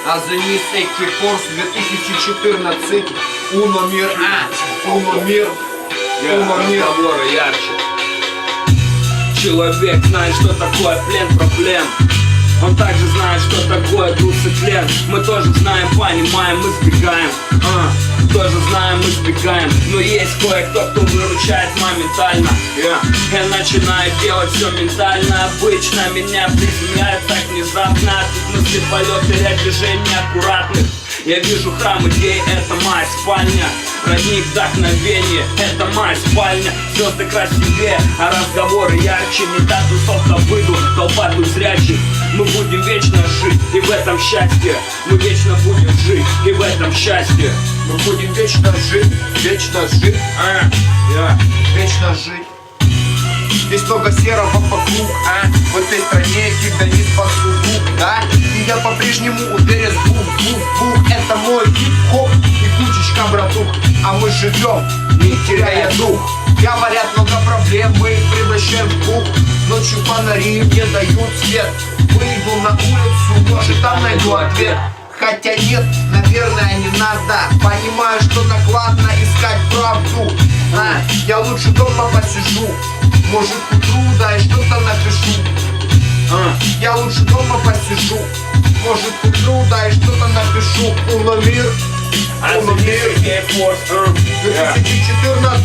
Азенис Экипорс 2014. Уно мир, Уно мир, Уно мир. Разговоры ярче. Человек знает, что такое плен проблем. Он также знает, что такое груз и тлен. Мы тоже знаем, понимаем, мы сбегаем. Тоже знаем, мы сбегаем. Но есть кое-кто, кто выручает моментально. Я начинаю делать все ментально. Обычно меня приземляют так внезапно. Тут мысли, полеты, ряд движений аккуратных. Я вижу храм идей, это моя спальня. Родник вдохновения, это моя спальня. Звезды красивее, а разговоры ярче. Не та тусовка, выйду, толпа тут зрячих. Мы будем вечно жить, и в этом счастье. Мы вечно будем жить, и в этом счастье. Мы будем вечно жить, вечно жить, вечно жить. Здесь много серого вокруг, в этой стране гигантит посуду, да? И я по-прежнему уверен, бух-бух-бух. Это мой хип-хоп и кучечка братух. А мы живем, не теряя дух. Говорят, много проблем, мы их превращаем в пух. Ночью фонари мне дают свет. Выйду на улицу, может там найду ответ. Хотя нет, наверное, не надо. Понимаю, что накладно искать правду. Я лучше дома посижу. Может к утру, да и что-то напишу. Я лучше дома посижу. Может к утру, да и что-то напишу. Уно мир, Уно мир 2014.